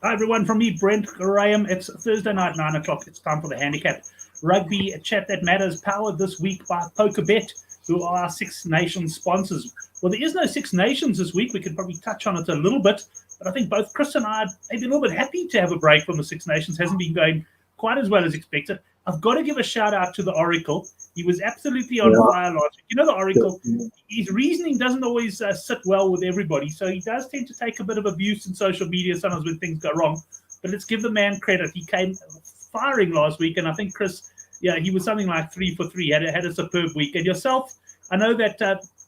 Hi, everyone. From me, Brent Graham. It's Thursday night, 9 o'clock. It's time for the Handicap Rugby Chat That Matters, powered this week by POKERBET, who are our Six Nations sponsors. Well, there is no Six Nations this week. We could probably touch on it a little bit, but I think both Chris and I are maybe a little bit happy to have a break from the Six Nations. Hasn't been going quite as well as expected. I've got to give a shout out to the Oracle. He was absolutely on fire last week. You know, the Oracle, his reasoning doesn't always sit well with everybody. So he does tend to take a bit of abuse in social media sometimes when things go wrong. But let's give the man credit. He came firing last week. And I think, Chris, he was something like 3 for 3, had a superb week. And yourself, I know that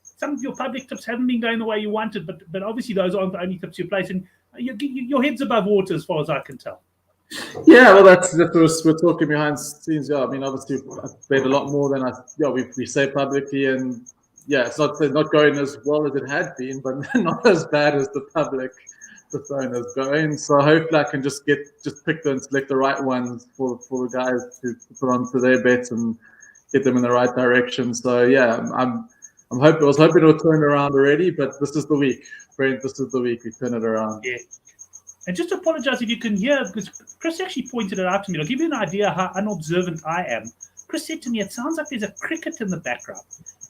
some of your public tips haven't been going the way you wanted, but obviously those aren't the only tips you're placing. Your head's above water as far as I can tell. Yeah, well, that's we're talking behind the scenes. Yeah, I mean, obviously, I've paid a lot more than we say publicly, and it's not going as well as it had been, but not as bad as the public persona is going. So hopefully, I can just pick and select the right ones for the guys to put onto their bets and get them in the right direction. So I was hoping it would turn around already, but this is the week, Brent. This is the week we turn it around. Yeah. And just apologize if you can hear, because Chris actually pointed it out to me. I'll give you an idea how unobservant I am. Chris said to me, it sounds like there's a cricket in the background.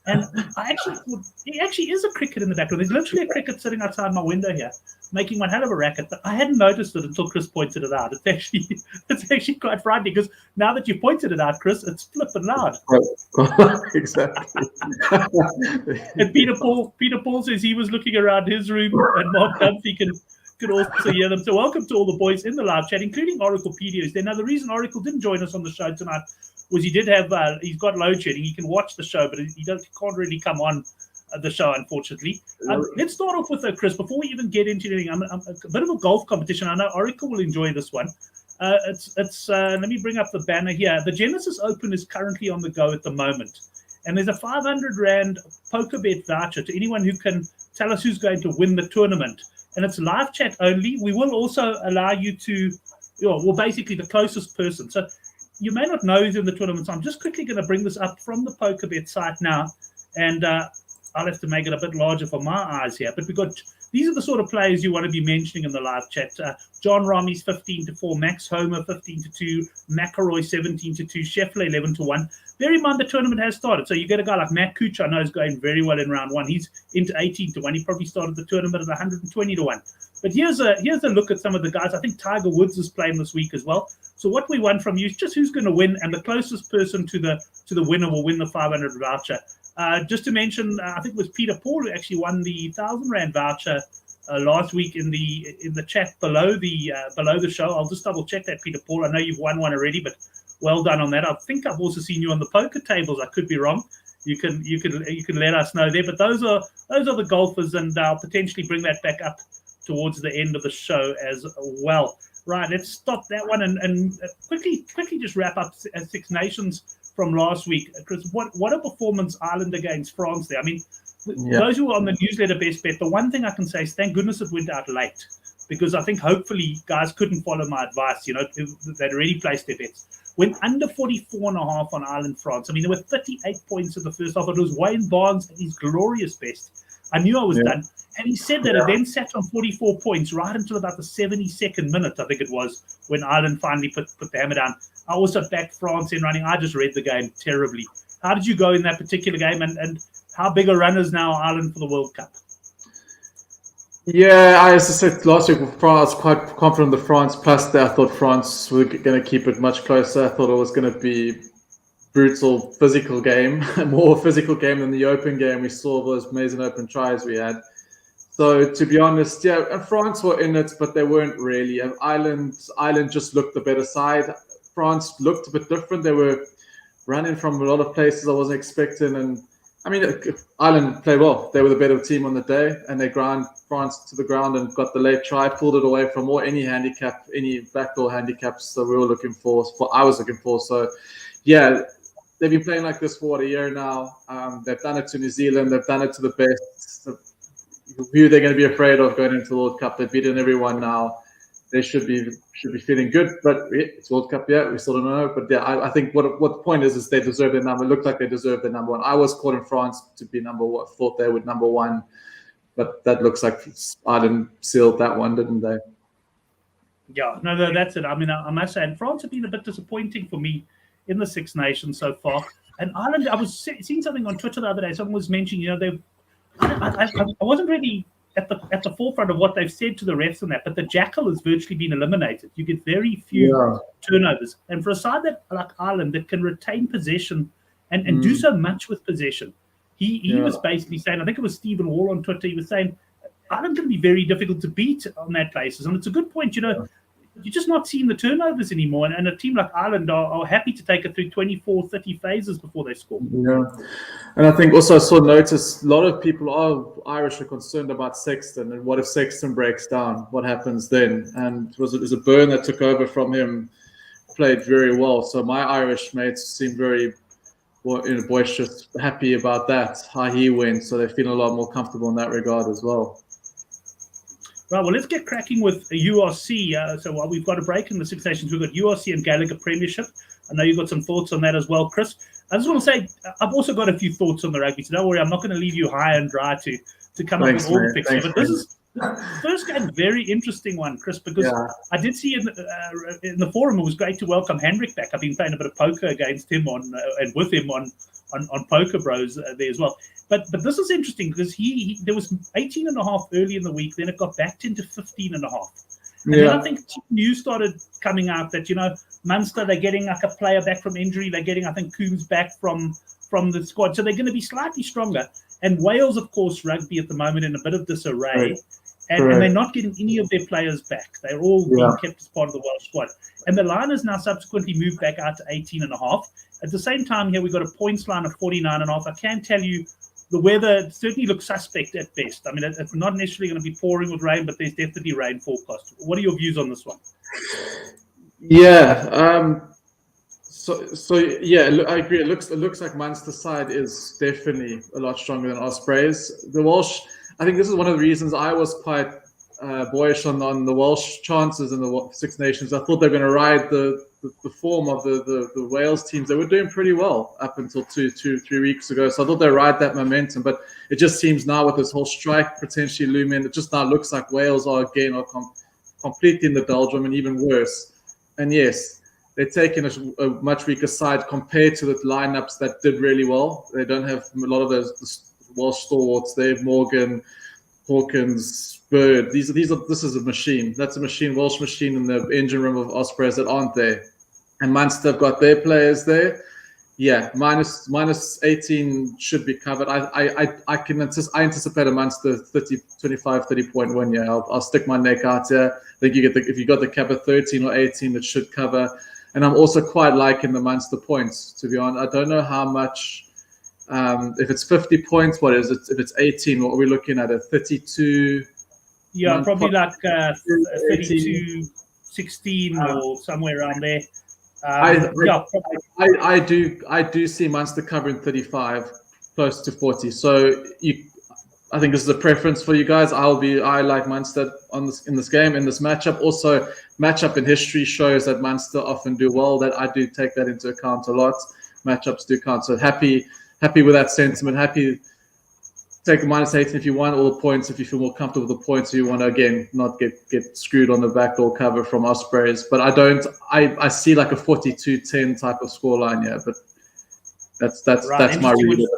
And I actually thought, it actually is a cricket in the background. There's literally a cricket sitting outside my window here, making one hell of a racket. But I hadn't noticed it until Chris pointed it out. It's actually quite frightening, because now that you pointed it out, Chris, it's flipping loud. Exactly. And Peter Paul says he was looking around his room, and Mark Dumphy could also hear them. So welcome to all the boys in the live chat, including Oracle PDOs. Now, the reason Oracle didn't join us on the show tonight was he did have, he's got load shedding. He can watch the show, but he can't really come on the show, unfortunately. Let's start off with, Chris, before we even get into anything, a bit of a golf competition. I know Oracle will enjoy this one. Let me bring up the banner here. The Genesis Open is currently on the go at the moment. And there's a 500 Rand POKERBET voucher to anyone who can tell us who's going to win the tournament. And it's live chat only. We will also allow you to, basically the closest person. So you may not know who's in the tournament. So I'm just quickly going to bring this up from the POKERBET site now. And I'll have to make it a bit larger for my eyes here. But these are the sort of players you want to be mentioning in the live chat. John Ramey's 15-4, Max Homer 15-2, McElroy 17-2, Scheffler 11-1. Bear in mind the tournament has started. So you get a guy like Matt Cooch, I know is going very well in round one. He's into 18-1. He probably started the tournament at 120-1. But here's a look at some of the guys. I think Tiger Woods is playing this week as well. So what we want from you is just who's going to win, and the closest person to the winner will win the 500 voucher. Just to mention, I think it was Peter Paul who actually won the 1,000 Rand voucher last week in the chat below the show. I'll just double check that, Peter Paul. I know you've won one already, but well done on that. I think I've also seen you on the poker tables. I could be wrong. You can let us know there. But those are the golfers, and I'll potentially bring that back up towards the end of the show as well. Right, let's stop that one and quickly just wrap up Six Nations from last week. Chris, what a performance Ireland against France there. I mean, those who are on the newsletter best bet, the one thing I can say is thank goodness it went out late, because I think hopefully guys couldn't follow my advice. They'd already placed their bets. Went under 44.5 on Ireland-France. I mean, there were 38 points in the first half. It was Wayne Barnes at his glorious best. I knew I was done. And he said that it then sat on 44 points right until about the 72nd minute, I think it was, when Ireland finally put the hammer down. I also backed France in running. I just read the game terribly. How did you go in that particular game, and how big a run is now Ireland for the World Cup? Yeah, as I said last week, I was quite confident that France, plus I thought France were going to keep it much closer. I thought it was going to be brutal physical game, more physical game than the open game. We saw those amazing open tries we had. So to be honest, and France were in it, but they weren't really. And Ireland just looked the better side. France looked a bit different. They were running from a lot of places I wasn't expecting. And I mean, Ireland played well. They were the better team on the day, and they ground France to the ground and got the late try, pulled it away from any handicap, any backdoor handicaps that we were looking for. I was looking for. So, they've been playing like this for a year now. They've done it to New Zealand. They've done it to the best. Who they're going to be afraid of going into the World Cup? They've beaten everyone now. They should be feeling good. But it's World Cup, we still don't know. But I think what the point is they deserve their number. It looked like they deserved the number one. I was calling France to be number one. Thought they would number one, but that looks like Ireland sealed that one, didn't they? Yeah, no, that's it. I mean, I must say, and France have been a bit disappointing for me in the Six Nations so far. And Ireland, I was seeing something on Twitter the other day. Someone was mentioning, I wasn't really at the forefront of what they've said to the refs on that, but the jackal has virtually been eliminated. You get very few turnovers, and for a side that like Ireland that can retain possession and do so much with possession, he was basically saying, I think it was Stephen Wall on Twitter, he was saying Ireland can be very difficult to beat on that basis, and it's a good point. You're just not seeing the turnovers anymore. And a team like Ireland are happy to take it through 24, 30 phases before they score. Yeah. And I think also I noticed a lot of people Irish are concerned about Sexton. And what if Sexton breaks down? What happens then? And it was a Byrne that took over from him, played very well. So my Irish mates seem very boisterous, happy about that, how he went. So they feel a lot more comfortable in that regard as well. Right, well, let's get cracking with URC. So while we've got a break in the Six Nations, we've got URC and Gallagher Premiership. I know you've got some thoughts on that as well, Chris. I just want to say I've also got a few thoughts on the rugby, so don't worry, I'm not going to leave you high and dry to come up with all the fixtures. But this is the first game, very interesting one, Chris, because I did see in the forum, it was great to welcome Hendrik back. I've been playing a bit of poker against him and with him on Poker Bros there as well. But this is interesting because there was 18.5 early in the week, then it got backed into 15.5. And then I think news started coming out that, Munster, they're getting like a player back from injury. They're getting, I think, Coombs back from the squad. So they're going to be slightly stronger. And Wales, of course, rugby at the moment in a bit of disarray. And they're not getting any of their players back. They're all being kept as part of the Welsh squad. And the line has now subsequently moved back out to 18.5. At the same time here, we've got a points line of 49.5. I can tell you the weather certainly looks suspect at best. I mean, it's not necessarily going to be pouring with rain, but there's definitely rain forecast. What are your views on this one? Yeah. I agree. It looks like Munster's side is definitely a lot stronger than Ospreys. The Welsh, I think this is one of the reasons I was quite boyish on the Welsh chances in the Six Nations. I thought they were going to ride the form of the Wales teams. They were doing pretty well up until 3 weeks ago. So I thought they'd ride that momentum. But it just seems now with this whole strike potentially looming, it just now looks like Wales are completely in the doldrum and even worse. And yes, they're taking a much weaker side compared to the lineups that did really well. They don't have a lot of those Welsh stalwarts. They have Morgan, Hawkins, Bird. This is a machine. That's a machine, Welsh machine in the engine room of Ospreys that aren't there. And Munster have got their players there. Yeah, minus 18 should be covered. I anticipate a Munster 30 point win. Yeah, I'll stick my neck out here. I think if you got the cap at 13 or 18, it should cover. And I'm also quite liking the Munster points, to be honest. I don't know how much. If it's 50 points, what is it? If it's 18, what are we looking at? A 32? Yeah, probably like 32, 16 or somewhere around there. I do see Munster covering 35, close to 40. So I think this is a preference for you guys. I like Munster in this game, in this matchup. Also, matchup in history shows that Munster often do well. That I do take that into account a lot. Matchups do count. So happy with that sentiment. Happy take the minus 18 if you want all the points. If you feel more comfortable with the points, you want to again not get screwed on the backdoor cover from Ospreys. But I see like a 42-10 type of scoreline here. But that's my read.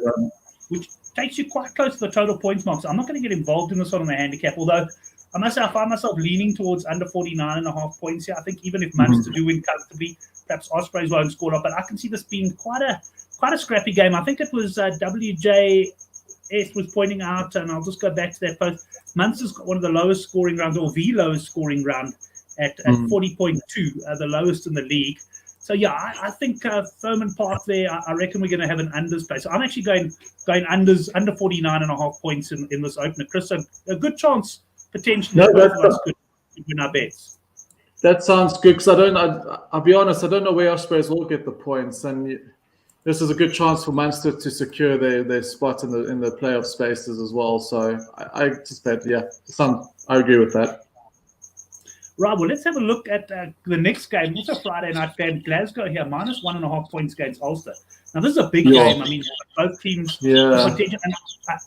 Which takes you quite close to the total points mark. So I'm not going to get involved in this one on the handicap, although I must say I find myself leaning towards under 49.5 points here. I think even if Munster do win comfortably, perhaps Ospreys won't score up. But I can see this being quite a scrappy game. I think it was WJS was pointing out, and I'll just go back to that post. Munster's got one of the lowest scoring rounds, or the lowest scoring round at 40.2, the lowest in the league. So yeah, I think Thurman Park there. I reckon we're going to have an unders play. So I'm actually going unders under 49.5 points in this opener, Chris. So a good chance potentially both of us could win our bets. That sounds good because I'll be honest, I don't know where Ospreys will get the points, and this is a good chance for Munster to secure their spot in the playoff spaces as well. So I anticipate, I agree with that. Right, well, let's have a look at the next game. It's a Friday night game. Glasgow here, minus 1.5 points against Ulster. Now, this is a big game. I mean, both teams. Yeah. And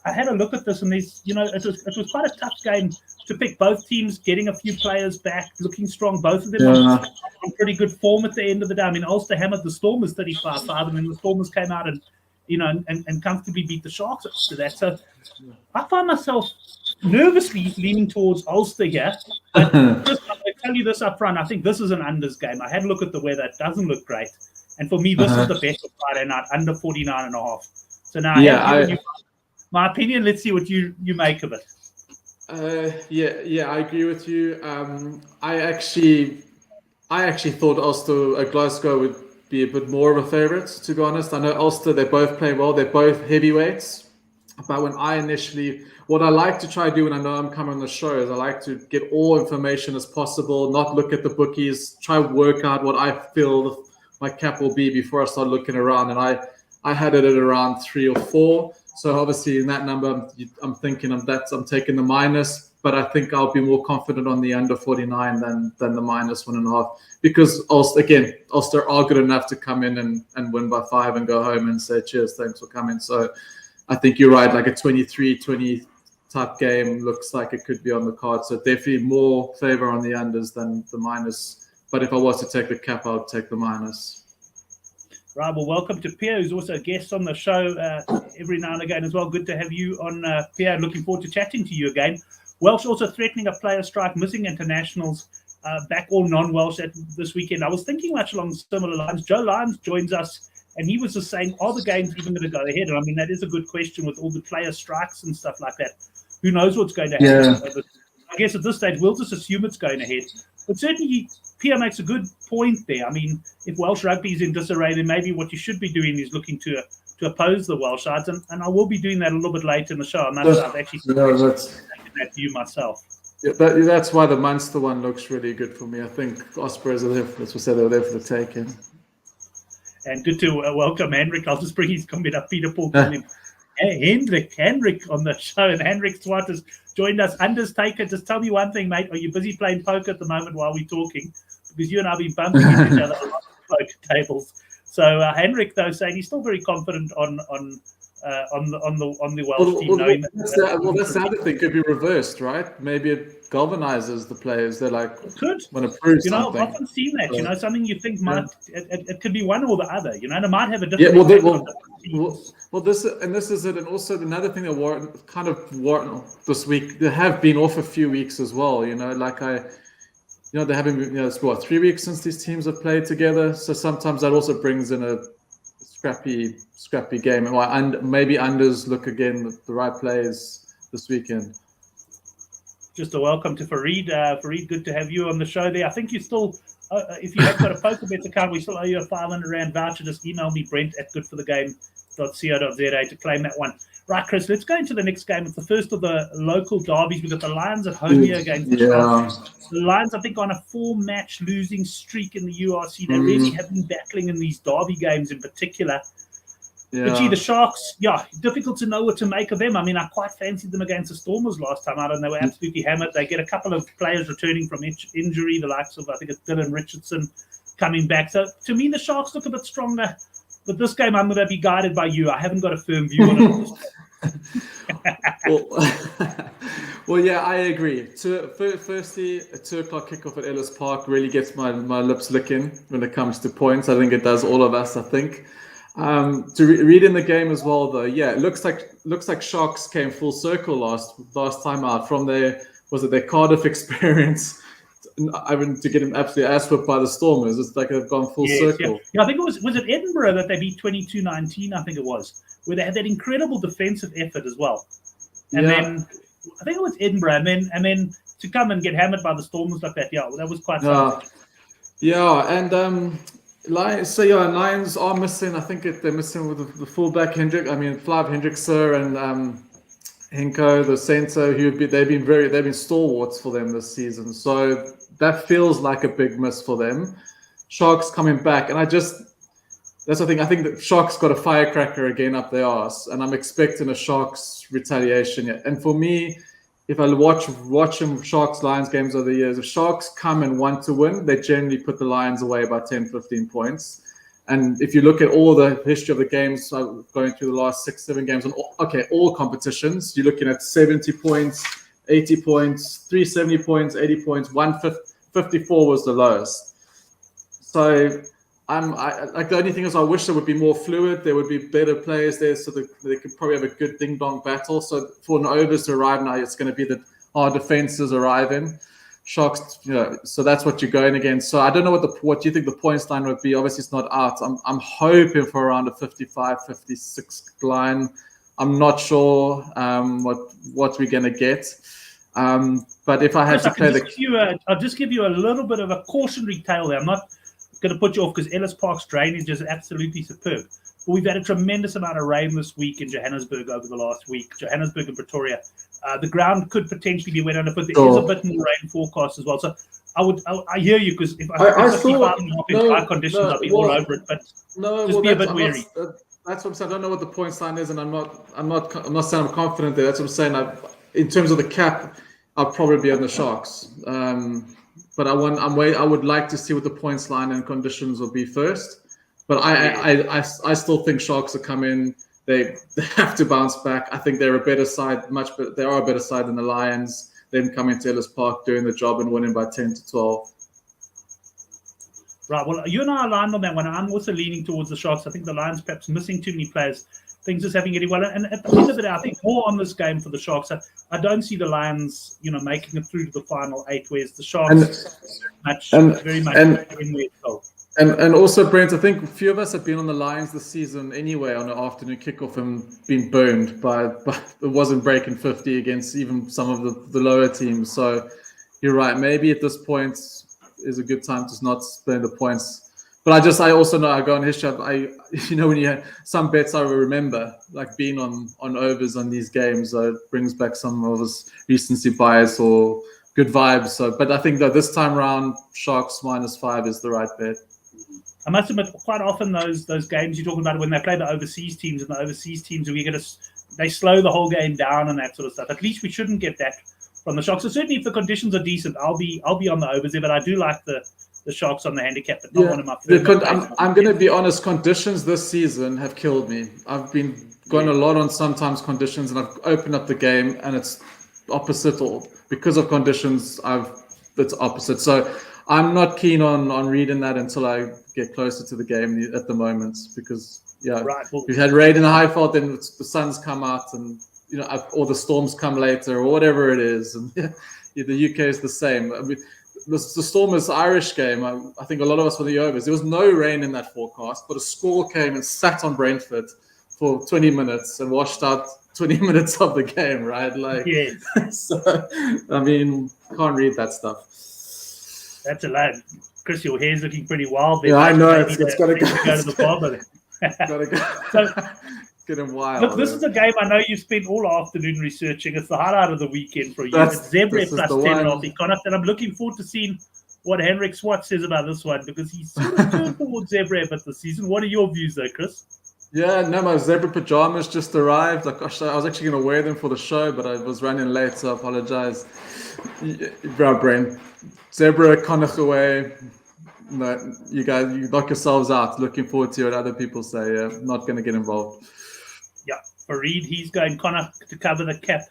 I had a look at this, and there's, it was quite a tough game to pick. Both teams getting a few players back, looking strong. Both of them on pretty good form at the end of the day. I mean, Ulster hammered the Stormers 35-5, and then the Stormers came out and comfortably beat the Sharks after that. So I find myself nervously leaning towards Ulster here. But just, I'll tell you this up front, I think this is an unders game. I had a look at the weather. It doesn't look great. And for me, this is the best of Friday night, under 49.5. So now I have given you my opinion. Let's see what you make of it. I agree with you. I actually thought Ulster, Glasgow would be a bit more of a favourite, to be honest. I know Ulster, they both play well. They're both heavyweights. But what I like to try to do when I know I'm coming on the show is I like to get all information as possible, not look at the bookies, try to work out what I feel my cap will be before I start looking around. And I had it at around 3 or 4. So obviously in that number, I'm thinking I'm taking the minus, but I think I'll be more confident on the under 49 than the minus 1.5, because Ulster are good enough to come in and win by 5 and go home and say, cheers, thanks for coming. So I think you're right, like a 23-20 type game looks like it could be on the card. So definitely more favor on the unders than the minus. But if I was to take the cap, I would take the minus. Right, well, welcome to Pierre, who's also a guest on the show every now and again as well. Good to have you on, Pierre. Looking forward to chatting to you again. Welsh also threatening a player strike, missing internationals, back all non-Welsh this weekend. I was thinking much along similar lines. Joe Lyons joins us, and he was just saying, are the games even going to go ahead? And I mean, that is a good question with all the player strikes and stuff like that. Who knows what's going to happen? Yeah. I guess at this stage, we'll just assume it's going ahead. But certainly, Pierre makes a good point there. I mean, if Welsh rugby is in disarray, then maybe what you should be doing is looking to oppose the Welsh sides. And I will be doing that a little bit later in the show. I must have actually that view myself. Yeah, that's why the Munster one looks really good for me. I think Ospreys are there, as we said, they're there for the taking. And good to welcome Hendrik. I'll just bring his comment up. Peter Paul calling him Hendrik on the show. And Hendrik Swart has joined us. Unders taker, just tell me one thing, mate. Are you busy playing poker at the moment while we're talking? Because you and I have been bumping into each other a lot of poker tables. So Hendrik, though, saying he's still very confident on the Welsh team. That's the other thing. Could be reversed, right? Maybe it galvanizes the players. They're like, want to prove something. I've often seen that. Something you think might it could be one or the other. And it might have a different. This is it, and also another thing that warrant this week. They have been off a few weeks as well. They haven't been. It's 3 weeks since these teams have played together. So sometimes that also brings in a scrappy game, and maybe unders look again the right players this weekend. Just a welcome to Fareed. Fareed, good to have you on the show there. I think you still, if you have got a POKERBET account, we still owe you a 500 Rand voucher. Just email me, Brent at goodforthegame.co.za to claim that one. Right, Chris, let's go into the next game. It's the first of the local derbies. We've got the Lions at home here against the Sharks. The Lions, I think, on a 4-match losing streak in the URC. They really have been battling in these derby games in particular. Yeah. But the Sharks, difficult to know what to make of them. I mean, I quite fancied them against the Stormers last time out, and they were absolutely hammered. They get a couple of players returning from injury, the likes of, I think it's Dylan Richardson coming back. So to me, the Sharks look a bit stronger. But this game, I'm going to be guided by you. I haven't got a firm view on it. Well, yeah, I agree. Firstly, a 2 o'clock kickoff at Ellis Park really gets my lips licking when it comes to points. I think it does all of us, I think. To read in the game as well, though, it looks like Sharks came full circle last time out from their Cardiff experience. I mean, to get him absolutely ass whipped by the Stormers. It's like they've gone full circle. Yeah, I think it was it Edinburgh that they beat 22-19. I think it was, where they had that incredible defensive effort as well. And then I think it was Edinburgh, and then to come and get hammered by the Stormers like that. Yeah, that was quite something. Yeah, and Lions are missing. I think they're missing with the fullback Hendrik. I mean, Flav Hendrikser and Henko, the centre, they've been stalwarts for them this season. So that feels like a big miss for them. Sharks coming back, and that's the thing. I think that Sharks got a firecracker again up their arse, and I'm expecting a Sharks retaliation. And for me, if I watch them Sharks Lions games over the years, if Sharks come and want to win, they generally put the Lions away by 10, 15 points. And if you look at all the history of the games, going through the last 6, 7 games, and all competitions, you're looking at 70 points, 80 points, 370 points, 80 points, 154 was the lowest. So like the only thing is I wish there would be more fluid. There would be better players there, so they could probably have a good ding dong battle. So for an overs to arrive now, it's going to be that our defenses arrive in. Sharks, so that's what you're going against. So I don't know what you think the points line would be. Obviously, it's not out. I'm hoping for around a 55, 56 line. I'm not sure what we're going to get. But if I had to play I'll just give you a little bit of a cautionary tale there. I'm not going to put you off because Ellis Park's drainage is absolutely superb. But we've had a tremendous amount of rain this week in Johannesburg over the last week. Johannesburg and Pretoria. The ground could potentially be wet under, but there is a bit more rain forecast as well. So I hear you, because if I saw in dry conditions, I'd be all over it. But just be a bit wary. That's what I'm saying. I don't know what the point line is, and I'm not saying I'm confident there. That's what I'm saying. In terms of the cap, I'll probably be on the Sharks. But I would like to see what the points line and conditions will be first. But I still think Sharks will come in. They have to bounce back. I think they're a better side, they are a better side than the Lions. Them coming to Ellis Park, doing the job and winning by 10 to 12. Right. Well, you and I are aligned on that one. I'm also leaning towards the Sharks. I think the Lions perhaps missing too many players. Things just having getting well. And at the end of the day, I think more on this game for the Sharks. I don't see the Lions, making it through to the final 8, whereas the Sharks very much in their goal. And also, Brent, I think a few of us have been on the Lions this season anyway on an afternoon kickoff and been burned by it wasn't breaking 50 against even some of the lower teams. So you're right. Maybe at this point is a good time to not spend the points. But I also know I go on history. When you had some bets I remember, like being on overs on these games, it brings back some of us recency bias or good vibes. So, but I think that this time around, Sharks -5 is the right bet. I must admit, quite often those games you're talking about when they play the overseas teams, and the overseas teams they slow the whole game down and that sort of stuff. At least we shouldn't get that from the Sharks. So certainly, if the conditions are decent, I'll be on the overs there. But I do like the Sharks on the handicap, but not one of my. I'm going to be honest. Conditions this season have killed me. I've been going a lot on sometimes conditions, and I've opened up the game, and it's opposite. Or because of conditions, it's opposite. So I'm not keen on reading that until I get closer to the game at the moment, because we've had rain in the Highveld, then the sun's come out, and or the storms come later, or whatever it is, and the UK is the same. I mean, the storm is Irish game. I think a lot of us were the overs. There was no rain in that forecast, but a score came and sat on Brentford for 20 minutes and washed out 20 minutes of the game, right? Like, so, I mean, can't read that stuff. That's a lot. Chris, your hair's looking pretty wild there. Yeah, I know. It's got to go to the barber. Got to go. Getting wild. Look, this is a game I know you spent all afternoon researching. It's the highlight of the weekend for you. It's Zebre plus 10.5 in Connacht, and I'm looking forward to seeing what Henrik Swart says about this one, because he's sort of turned towards Zebre a bit this season. What are your views, though, Chris? Yeah, no, my zebra pajamas just arrived. Like, gosh, I was actually going to wear them for the show, but I was running late, so I apologize. Brain. Zebra, Connacht away. No, you guys, you knock yourselves out. Looking forward to what other people say. Yeah, not going to get involved. Yeah, Fareed, he's going Connacht to cover the cap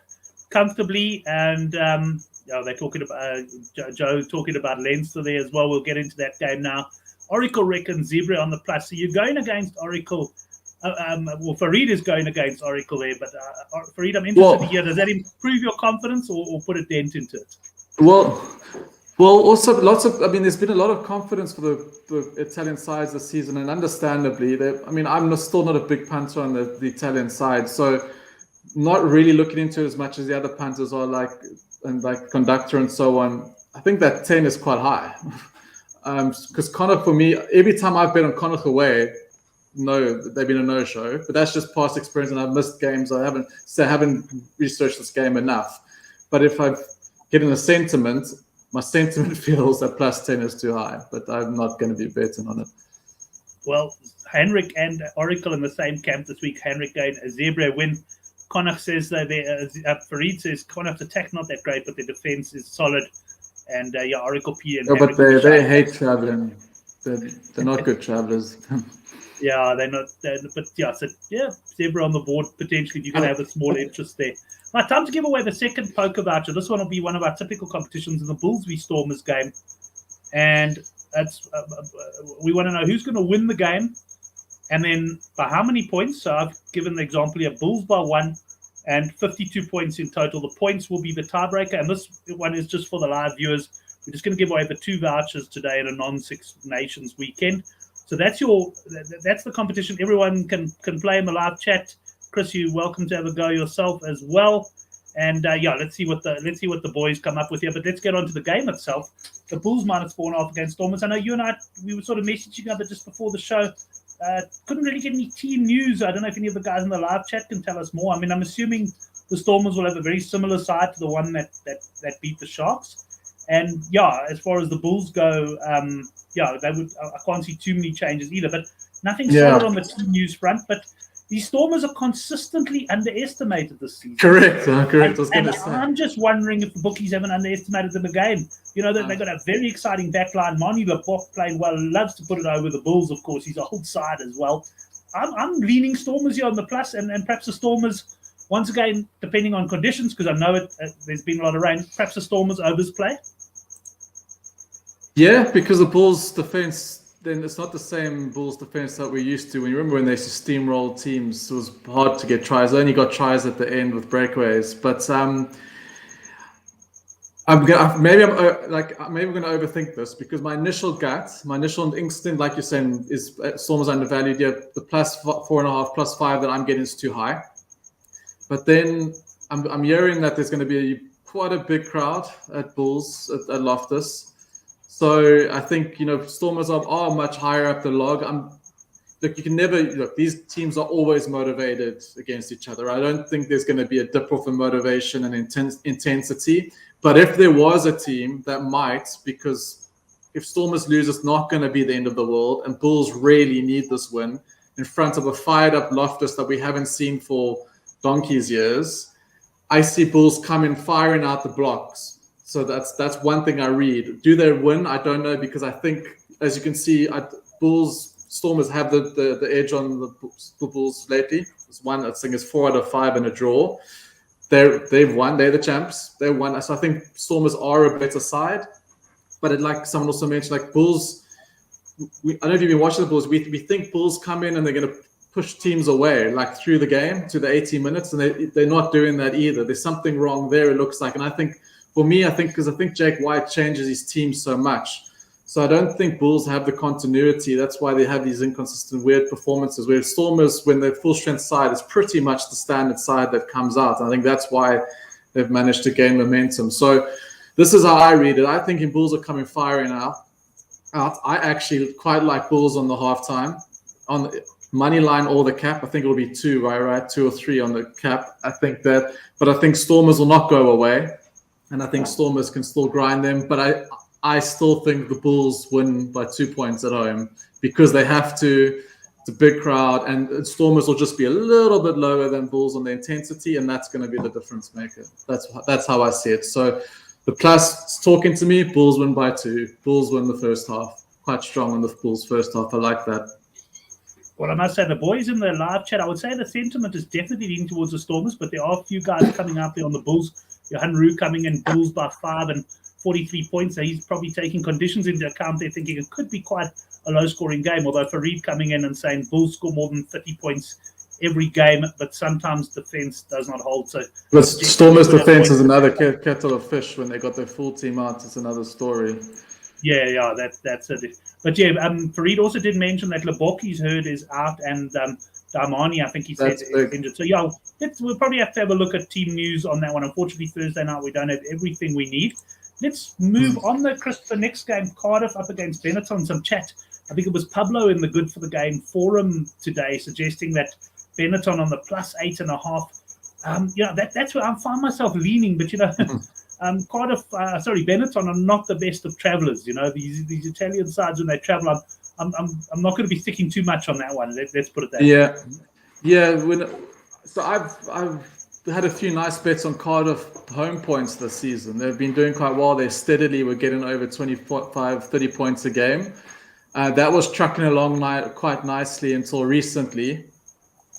comfortably, and they're talking about Joe talking about Leinster there as well. We'll get into that game now. Oracle reckons Zebra on the plus. So you're going against Oracle. Fareed is going against Oracle there, but Fareed, I'm interested to hear, does that improve your confidence or put a dent into it? Well, also there's been a lot of confidence for the Italian sides this season, and understandably, I'm still not a big punter on the Italian side, so not really looking into it as much as the other punters are, like Conductor and so on. I think that 10 is quite high, because Connacht, for me, every time I've been on Connacht away, they've been a no-show, but that's just past experience, and I've missed games. I haven't researched this game enough. But if I get in a sentiment, my sentiment feels that plus 10 is too high, but I'm not going to be betting on it. Well, Henrik and Oracle in the same camp this week. Henrik going a Zebra win. Connacht says that Farid says Connacht's attack not that great, but their defense is solid. And Oracle P. And but they hate traveling. They're not good travelers. Yeah, they're not. Zebra on the board potentially. If you're going to have a small interest there. Right, time to give away the second poker voucher. This one will be one of our typical competitions in the Bulls v Stormers game, and we want to know who's going to win the game, and then by how many points. So I've given the example here: Bulls by 1 and 52 points in total. The points will be the tiebreaker, and this one is just for the live viewers. We're just going to give away the 2 vouchers today in a non-Six Nations weekend. So that's the competition. Everyone can play in the live chat. Chris, you're welcome to have a go yourself as well. And let's see what the boys come up with here. But let's get on to the game itself. The Bulls -4.5 against Stormers. I know you and I, we were sort of messaging each other just before the show. Couldn't really get any team news. I don't know if any of the guys in the live chat can tell us more. I mean, I'm assuming the Stormers will have a very similar side to the one that beat the Sharks. And as far as the Bulls go, they would. I can't see too many changes either, but nothing solid on the team news front. But these Stormers are consistently underestimated this season. Correct. And I'm just wondering if the bookies haven't underestimated them again. You know, they've got a very exciting backline. Mani Lebok playing well, loves to put it over the Bulls, of course. He's a old side as well. I'm leaning Stormers here on the plus, and perhaps the Stormers, once again, depending on conditions, because I know there's been a lot of rain, perhaps the Stormers overs play. Yeah, because the Bulls' defense, then it's not the same Bulls' defense that we're used to. When you remember when they used to steamroll teams, it was hard to get tries. They only got tries at the end with breakaways. But maybe we're going to overthink this, because my initial instinct, like you're saying, is Stormers undervalued. Yeah, the +4.5, +5 that I'm getting is too high. But then I'm hearing that there's going to be quite a big crowd at Bulls at Loftus. So I think, Stormers are much higher up the log. You can never look. These teams are always motivated against each other. I don't think there's going to be a dip off in motivation and intensity. But if there was a team that might, because if Stormers lose, it's not going to be the end of the world, and Bulls really need this win in front of a fired-up Loftus that we haven't seen for donkey's years. I see Bulls coming firing out the blocks. So that's one thing I read. Do they win? I don't know, because I think, as you can see, Stormers have the edge on the Bulls lately. It's one, I think it's 4 out of 5 in a draw. They've won. They're the champs. They won. So I think Stormers are a better side. But like someone also mentioned, like Bulls, I don't know if you've been watching the Bulls. We think Bulls come in and they're going to push teams away, like through the game to the 80 minutes, and they're not doing that either. There's something wrong there, it looks like. And I think, for me, because I think Jake White changes his team so much. So I don't think Bulls have the continuity. That's why they have these inconsistent, weird performances. Where Stormers, when they're full strength side, is pretty much the standard side that comes out. And I think that's why they've managed to gain momentum. So this is how I read it. I think Bulls are coming firing out. I actually quite like Bulls on the halftime. On the money line or the cap, I think it'll be 2, right? 2 or 3 on the cap. I think that. But I think Stormers will not go away. And I think Stormers can still grind them. But I still think the Bulls win by 2 points at home, because they have to. It's a big crowd, and Stormers will just be a little bit lower than Bulls on the intensity, and that's going to be the difference maker. That's how I see it. So the plus is talking to me. Bulls win by 2. Bulls win the first half. Quite strong on the Bulls first half. I like that. Well, I must say, the boys in the live chat, I would say the sentiment is definitely leaning towards the Stormers, but there are a few guys coming out there on the Bulls. Johan Roo coming in, Bulls by 5 and 43 points. So he's probably taking conditions into account. They're thinking it could be quite a low-scoring game, although Farid coming in and saying Bulls score more than 30 points every game, but sometimes defense does not hold. So, but Stormers' defense is another kettle of fish. When they got their full team out, it's another story. Yeah, that's it. But yeah, Farid also did mention that Lebok, he's heard, is out, and Darmani, I think he said, is injured. So yeah, we'll probably have to have a look at team news on that one. Unfortunately, Thursday night we don't have everything we need. Let's move on though, Chris. The next game, Cardiff up against Benetton. Some chat. I think it was Pablo in the Good for the Game forum today suggesting that Benetton on the +8.5. That's where I find myself leaning. But Cardiff, Benetton are not the best of travellers. These Italian sides, when they travel, I'm not going to be sticking too much on that one. Let's put it that way. Yeah. So I've had a few nice bets on Cardiff home points this season. They've been doing quite well. They steadily were getting over 25, 30 points a game. That was trucking along quite nicely until recently.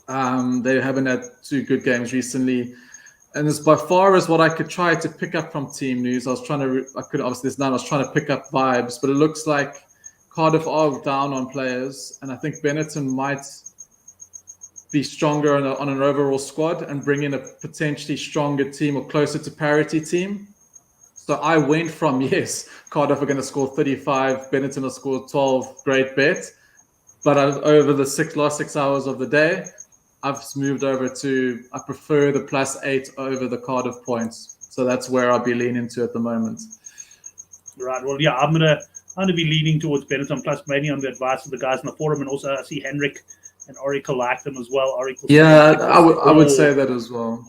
They haven't had 2 good games recently. And as by far as what I could try to pick up from team news, I was trying to pick up vibes, but it looks like Cardiff are down on players, and I think Benetton might be stronger on an overall squad and bring in a potentially stronger team or closer to parity team. So I went from, yes, Cardiff are going to score 35, Benetton will score 12, great bet. But over the last 6 hours of the day, I've moved over to, I prefer the +8 over the Cardiff points. So that's where I'll be leaning to at the moment. Right. Well, yeah, I'm gonna be leaning towards Benetton plus, mainly on the advice of the guys in the forum, and also I see Henrik and Oracle like them as well. Oracle. Yeah, I would say that as well.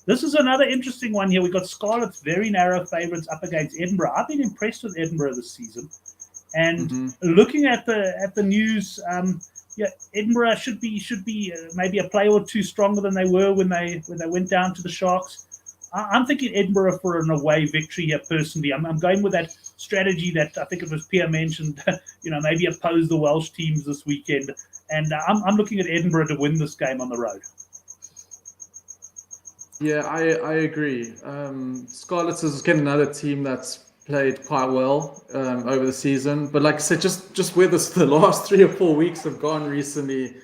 This is another interesting one here. We've got Scarlet's very narrow favourites up against Edinburgh. I've been impressed with Edinburgh this season, and looking at the news. Yeah, Edinburgh should be maybe a player or two stronger than they were when they went down to the Sharks. I'm thinking Edinburgh for an away victory here personally. I'm going with that strategy that I think it was Pierre mentioned. Maybe oppose the Welsh teams this weekend, and I'm looking at Edinburgh to win this game on the road. Yeah, I agree. Scarlets is again another team that's played quite well over the season, but like I said, just where the last 3 or 4 weeks have gone recently,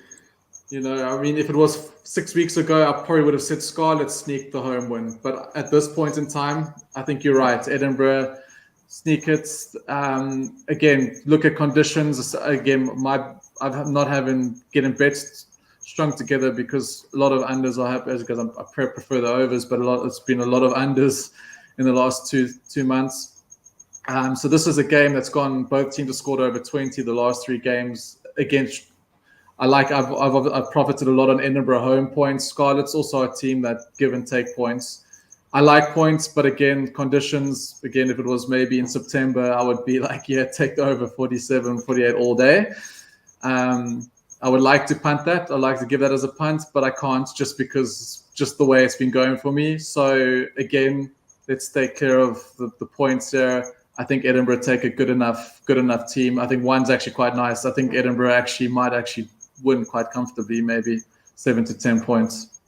I mean, if it was 6 weeks ago, I probably would have said Scarlet sneaked the home win, but at this point in time, I think you're right. Edinburgh sneak it. Again, look at conditions. Again, I'm not getting bets strung together because a lot of unders are happy because I prefer the overs, but it's been a lot of unders in the last two months. So this is a game that's gone. Both teams have scored over 20 the last 3 games. Against, I've profited a lot on Edinburgh home points. Scarlet's also a team that give and take points. I like points, but again, conditions. Again, if it was maybe in September, I would be like, yeah, take the over 47, 48 all day. I would like to punt that. I'd like to give that as a punt, but I can't just the way it's been going for me. So again, let's stay clear of the points there. I think Edinburgh take a good enough team. I think one's actually quite nice. I think Edinburgh might win quite comfortably, maybe 7 to 10 points.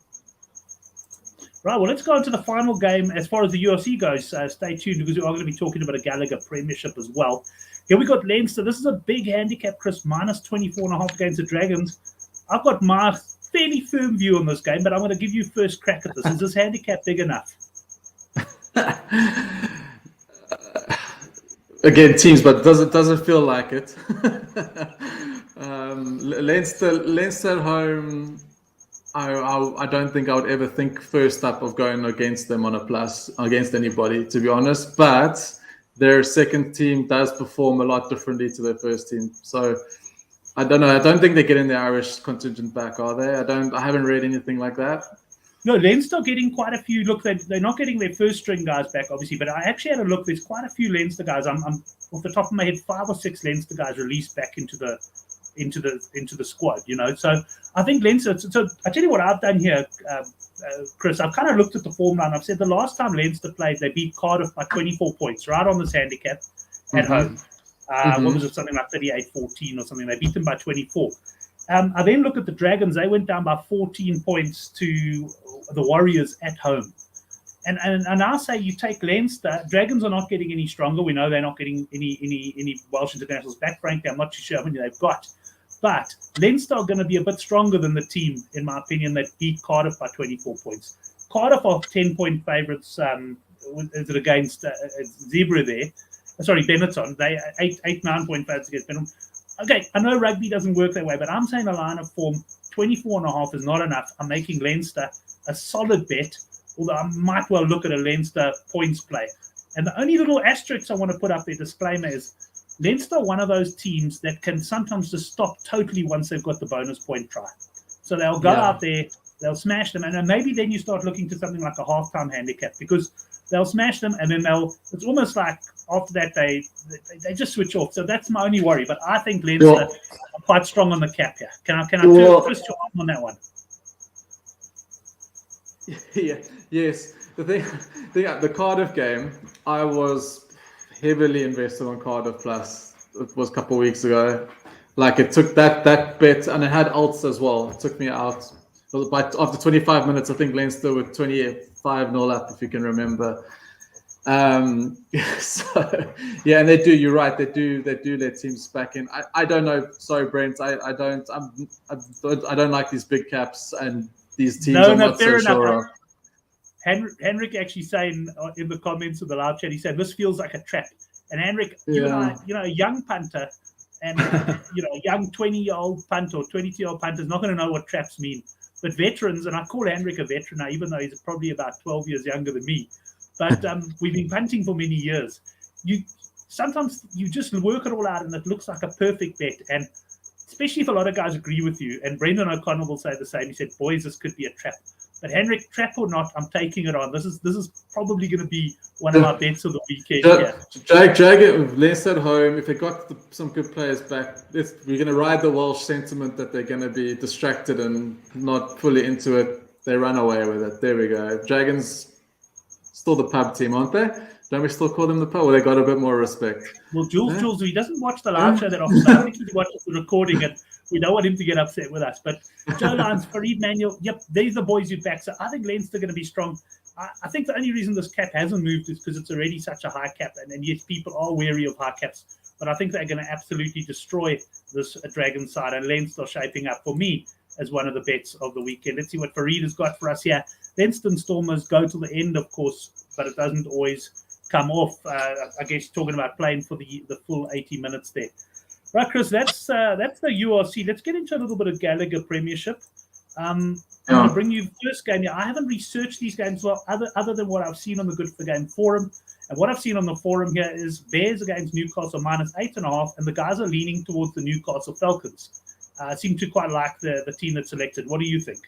Right, well, let's go into the final game as far as the URC goes. Stay tuned because we are going to be talking about a Gallagher Premiership as well. Here we got Leinster. This is a big handicap, Chris, minus 24.5 against the Dragons. I've got my fairly firm view on this game, but I'm going to give you first crack at this. Is this handicap big enough? Again, teams, but doesn't feel like it. Leinster at home. I don't think I would ever think first up of going against them on a plus against anybody, to be honest. But their second team does perform a lot differently to their first team. So I don't know. I don't think they're getting the Irish contingent back, are they? I haven't read anything like that. No, Leinster getting quite a few. Look, they're not getting their first string guys back, obviously, but I actually had a look. There's quite a few Leinster guys. I'm off the top of my head, 5 or 6 Leinster guys released back into the squad. So I think Leinster. So I tell you what I've done here, Chris. I've kind of looked at the form line. I've said the last time Leinster played, they beat Cardiff by 24 points, right on this handicap at home. What was it? Something like 38-14 or something. They beat them by 24. I then look at the Dragons. They went down by 14 points to the Warriors at home. And I say you take Leinster. Dragons are not getting any stronger. We know they're not getting any Welsh internationals back. Frankly, I'm not too sure how many they've got. But Leinster are going to be a bit stronger than the team, in my opinion, that beat Cardiff by 24 points. Cardiff are 10-point favourites against Zebra there. Sorry, Benetton. They 9-point favourites against Benetton. Okay, I know rugby doesn't work that way, but I'm saying a line of form 24.5 is not enough. I'm making Leinster a solid bet, although I might well look at a Leinster points play. And the only little asterisk I want to put up there, disclaimer, is Leinster are one of those teams that can sometimes just stop totally once they've got the bonus point try. So they'll go out there, they'll smash them, and then maybe then you start looking to something like a halftime handicap because they'll smash them and then it's almost like after that they just switch off. So that's my only worry. But I think Leinster are quite strong on the cap here. Can I twist your arm on that one? Yeah, yes. The Cardiff game, I was heavily invested on Cardiff Plus. It was a couple of weeks ago. Like it took that bet, and it had alts as well. It took me out. But after 25 minutes, I think Leinster were 25-0 up, if you can remember. So yeah, and they do. You're right. They do let teams back in. I don't know. Sorry, Brent. I don't like these big caps and these teams. No, I'm not fair so enough. sure of. Henrik actually saying in the comments of the live chat, he said this feels like a trap. And Henrik, you and I, a young punter, and a young 20-year-old punter or 22-year-old punter is not going to know what traps mean. But veterans, and I call Henrik a veteran now, even though he's probably about 12 years younger than me. But we've been punting for many years. Sometimes you just work it all out, and it looks like a perfect bet. And especially if a lot of guys agree with you, and Brendan O'Connell will say the same. He said, "Boys, this could be a trap." But Henrik, trap or not, I'm taking it on. This is probably going to be one of our bets of the weekend. Jag Leicester at home. If they got some good players back, we're going to ride the Welsh sentiment that they're going to be distracted and not fully into it. They run away with it. There we go. Dragons still the pub team, aren't they? Don't we still call them the pub? Well, they got a bit more respect. Well, Jules, he doesn't watch the live show that often. So I think he watches the recording, and we don't want him to get upset with us. But Joe Lyons, Fareed Manuel, yep, these are the boys you back. So I think Leinster are going to be strong. I think the only reason this cap hasn't moved is because it's already such a high cap, and yes, people are wary of high caps. But I think they're going to absolutely destroy this Dragon side, and Leinster shaping up for me as one of the bets of the weekend. Let's see what Fareed has got for us here. Leinster Stormers go to the end, of course, but it doesn't always come off. I guess talking about playing for the full 80 minutes there. Right, Chris, that's the URC. Let's get into a little bit of Gallagher Premiership. I'm going to bring you the first game here. I haven't researched these games well, other than what I've seen on the Good for Game forum. And what I've seen on the forum here is Bears against Newcastle -8.5, and the guys are leaning towards the Newcastle Falcons. Seem to quite like the team that's selected. What do you think?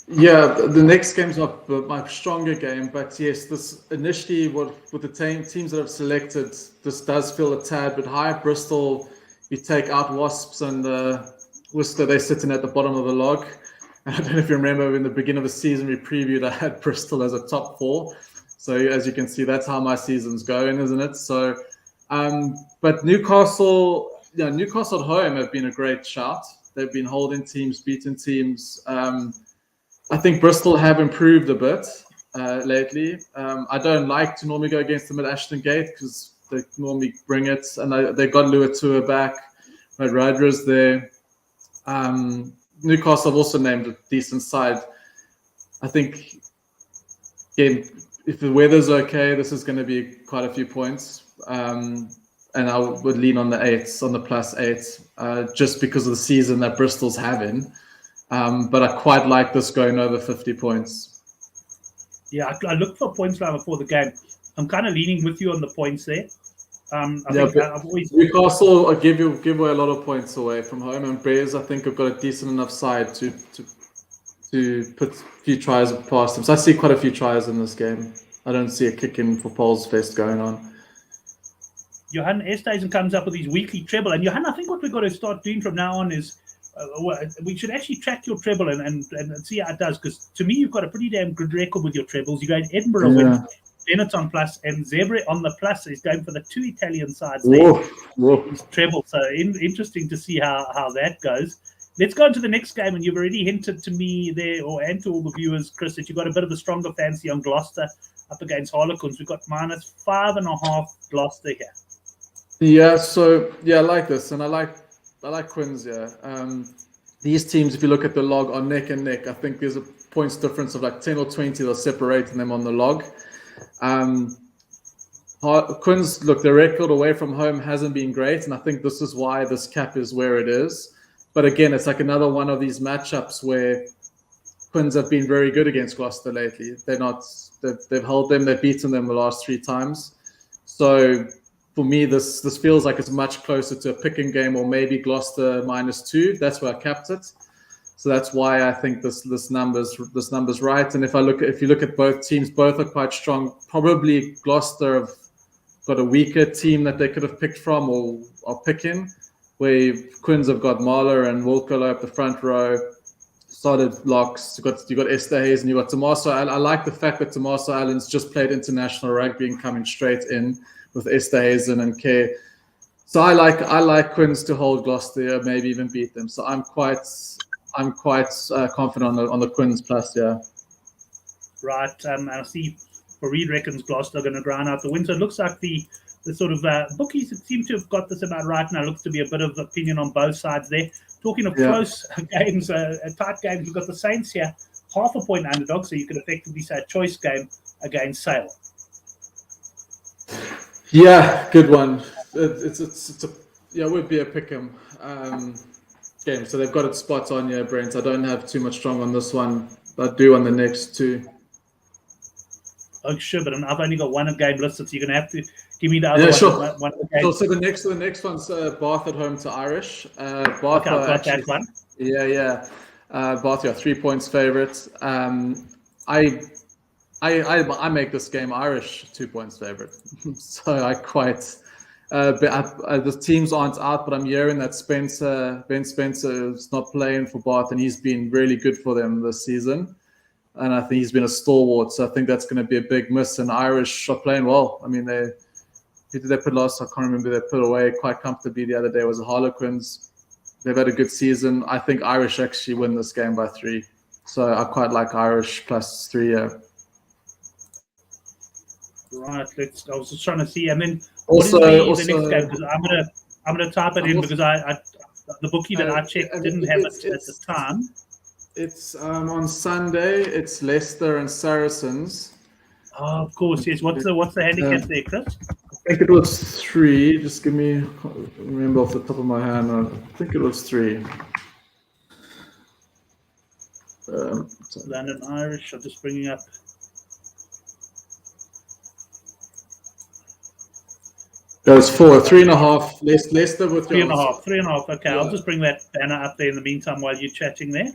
Yeah, the next game's not my stronger game, but yes, this initially with the teams that I've selected, this does feel a tad bit high. Bristol, you take out Wasps and Worcester, they're sitting at the bottom of the log. I don't know if you remember in the beginning of the season we previewed, I had Bristol as a top 4. So as you can see, that's how my season's going, isn't it? So, but Newcastle at home have been a great shout. They've been holding teams, beating teams. I think Bristol have improved a bit lately. I don't like to normally go against them at Ashton Gate because they normally bring it, and they got Luatua back. Right, Ryder's there. Newcastle have also named a decent side. I think, again, if the weather's okay, this is going to be quite a few points. And I would lean on the 8s, on the +8, just because of the season that Bristol's having. But I quite like this going over 50 points. Yeah, I looked for points line before the game. I'm kind of leaning with you on the points there. Newcastle will give away a lot of points away from home, and Bears I think have got a decent enough side to put a few tries past them. So I see quite a few tries in this game. I don't see a kick in for Paul's Fest going on. Johan Esthuizen comes up with his weekly treble, and Johan, I think what we've got to start doing from now on is we should actually track your treble and see how it does, because to me you've got a pretty damn good record with your trebles. You go in Edinburgh win, then it's on plus, and Zebre on the plus is going for the 2 Italian sides there. His treble, so interesting to see how that goes. Let's go into the next game, and you've already hinted to me there, and to all the viewers, Chris, that you've got a bit of a stronger fancy on Gloucester up against Harlequins. We've got -5.5 Gloucester here. Yeah, so I like this, and I like Quins. Yeah, these teams, if you look at the log, are neck and neck. I think there's a points difference of like 10 or 20. They're separating them on the log. Quins, look, their record away from home hasn't been great, and I think this is why this cap is where it is. But again, it's like another one of these matchups where Quins have been very good against Gloucester lately. They've held them, they've beaten them the last 3 times. So for me, this feels like it's much closer to a picking game, or maybe Gloucester -2. That's where I capped it. So that's why I think this number's right. And if you look at both teams, both are quite strong. Probably Gloucester have got a weaker team that they could have picked from or are picking, where Quins have got Marler and Wilkolo up the front row. solid locks. You got Esther Hayes and you got Tomaso. I like the fact that Tomaso Allen's just played international rugby and coming straight in with Esther Hayes and Kay. So I like Quins to hold Gloucester, maybe even beat them. So I'm quite confident on the Quins plus, yeah. Right, I see Fareed reckons Gloucester are going to grind out the win. So it looks like the sort of bookies seem to have got this about right now. Looks to be a bit of opinion on both sides there. Talking of close games, tight games, we've got the Saints here, half a point underdog, so you could effectively say a choice game against Sale. Yeah, good one. It would be a pick'em game. So they've got it spot on, yeah, Brent. I don't have too much strong on this one, but I do on the next two. Oh, sure, but I've only got one game listed, so you're going to have to give me the other one. Sure. One of the games. So the next one's Bath at home to Irish. Bath I've got that one. Yeah. Bath are 3 points favourites. I make this game Irish 2 points favourite. So I quite. The teams aren't out, but I'm hearing that Ben Spencer is not playing for Bath, and he's been really good for them this season. And I think he's been a stalwart, so I think that's going to be a big miss. And Irish are playing well. I mean, who did they put last? I can't remember. They put away quite comfortably the other day. Was the Harlequins. They've had a good season. I think Irish actually win this game by 3. So I quite like Irish plus 3. Yeah. Right. I was just trying to see, and then also the next game, because I'm gonna type it in because I the bookie that I checked didn't have it at the time. It's on Sunday. It's Leicester and Saracens. Oh, of course, yes. What's the handicap there, Chris? I think it was 3. Just give me. I can't remember off the top of my hand. I think it was 3. London Irish. I'm just bringing up. It was 4, 3.5. Leicester with 3.5. Okay, yeah. I'll just bring that banner up there in the meantime while you're chatting there.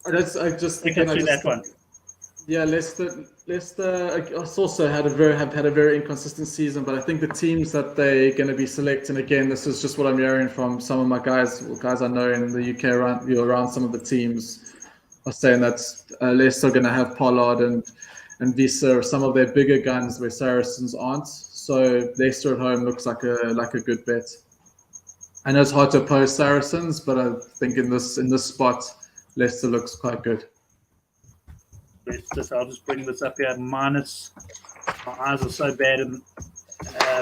I just through that one. Yeah, Leicester also have had a very inconsistent season, but I think the teams that they're going to be selecting, again, this is just what I'm hearing from some of my guys I know in the UK around some of the teams are saying that Leicester are going to have Pollard and Visa, some of their bigger guns where Saracens aren't. So Leicester at home looks like a good bet. I know it's hard to oppose Saracens, but I think in this spot, Leicester looks quite good. I'll just bring this up here. Minus, my eyes are so bad in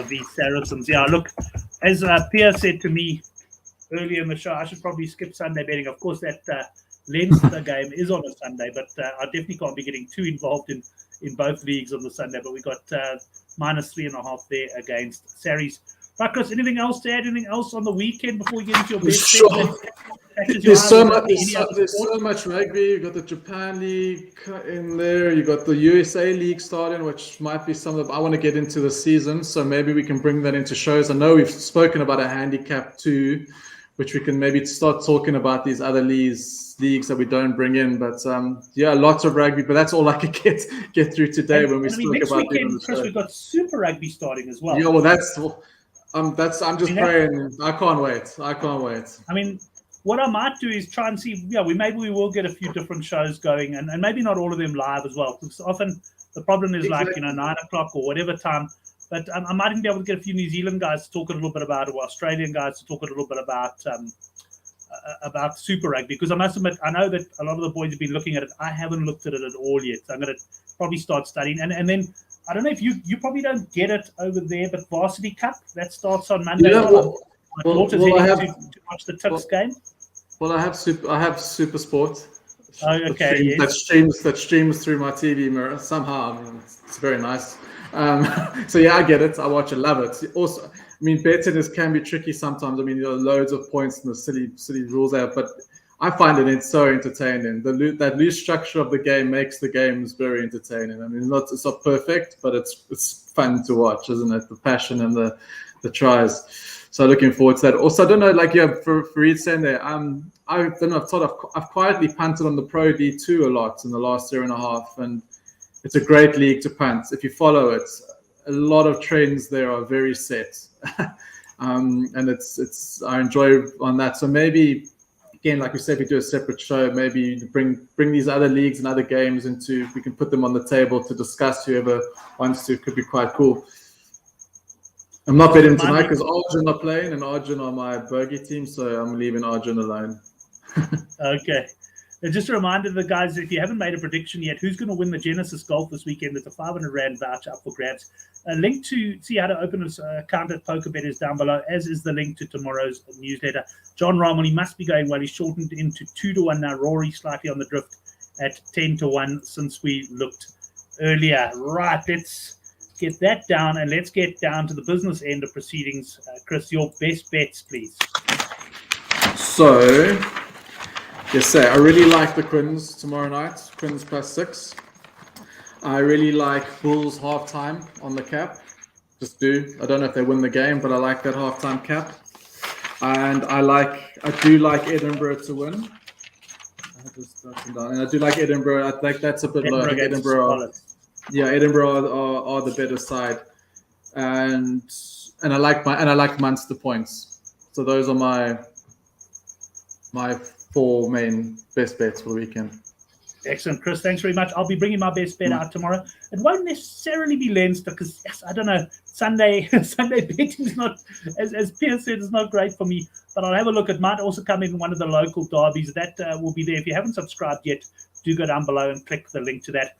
these Saracens. Yeah, look, as Pierre said to me earlier in the show, I should probably skip Sunday betting. Of course, that Leinster game is on a Sunday, but I definitely can't be getting too involved in both leagues on the Sunday. But we got minus 3.5 there against Saris. Right, Chris, anything else to add? Anything else on the weekend before we get into your best? Sure. There's so much rugby. You got the Japan League in there. You got the USA League starting, which might be some of I want to get into the season. So maybe we can bring that into shows. I know we've spoken about a handicap too, which we can maybe start talking about these other leagues that we don't bring in. But lots of rugby. But that's all I could get through today when we spoke about it on the show. We've got Super Rugby starting as well. Yeah, well, I'm just praying. I can't wait. I mean, what I might do is try and see. Yeah, maybe we will get a few different shows going, and maybe not all of them live as well. Because often the problem is 9 o'clock or whatever time. But I might even be able to get a few New Zealand guys to talk a little bit about it, or Australian guys to talk a little bit about Super Rugby. Because I must admit, I know that a lot of the boys have been looking at it. I haven't looked at it at all yet. So I'm going to probably start studying, and then. I don't know if you probably don't get it over there, but Varsity Cup, that starts on Monday. Yeah, my daughter's heading to watch the Tuks game. Well, I have Super Sport. Oh, okay. That streams through my TV mirror somehow. I mean, it's very nice. So yeah, I get it. I watch it, love it. Also, I mean, betting can be tricky sometimes. I mean, there are loads of points in the silly rules there, but I find it so entertaining. That loose structure of the game makes the games very entertaining. I mean, it's not perfect, but it's fun to watch, isn't it? The passion and the tries. So looking forward to that. Also, I don't know, for Reed saying there, I've quietly punted on the Pro D2 a lot in the last year and a half, and it's a great league to punt. If you follow it, a lot of trends there are very set, and it's I enjoy on that. So maybe again, like we said, we do a separate show. Maybe bring these other leagues and other games into. We can put them on the table to discuss. Whoever wants to, could be quite cool. I'm not betting tonight because Arjun are playing, and Arjun are my bogey team, so I'm leaving Arjun alone. Okay. And just a reminder to the guys, if you haven't made a prediction yet, who's going to win the Genesis Golf this weekend? There's a 500 Rand voucher up for grabs. A link to see how to open an account at POKERBET is down below, as is the link to tomorrow's newsletter. John Rahm, he must be going well. He's shortened into 2-1 now. Rory slightly on the drift at 10-1 since we looked earlier. Right, let's get that down, and let's get down to the business end of proceedings. Chris, your best bets, please. So, yes, sir. I really like the Quins tomorrow night. Quins +6. I really like Bulls halftime on the cap. Just do. I don't know if they win the game, but I like that halftime cap. And I do like Edinburgh to win. And I do like Edinburgh. I think that's a bit low. Edinburgh. Yeah, Edinburgh are the better side, and I like Munster points. So those are my 4 main best bets for the weekend. Excellent, Chris. Thanks very much. I'll be bringing my best bet out tomorrow. It won't necessarily be Leinster because I don't know. Sunday betting is not, as Pierce said, is not great for me. But I'll have a look. It might also come in one of the local derbies. That will be there. If you haven't subscribed yet, do go down below and click the link to that.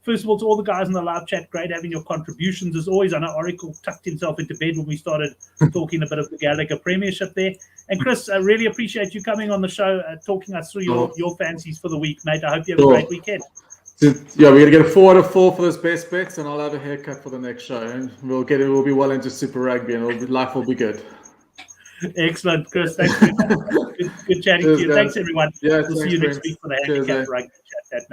First of all, to all the guys in the live chat, great having your contributions as always. I know Oracle tucked himself into bed when we started talking a bit of the Gallagher Premiership there. And Chris, I really appreciate you coming on the show, talking us through your fancies for the week, mate. I hope you have a great weekend. Yeah, we're gonna get a 4 out of 4 for those best bets, and I'll have a haircut for the next show, and we'll be well into Super Rugby, and life will be good. Excellent, Chris. Thanks. Good chatting to you. Guys. Thanks, everyone. Yeah, we'll see you next week for the Handicap Rugby chat. That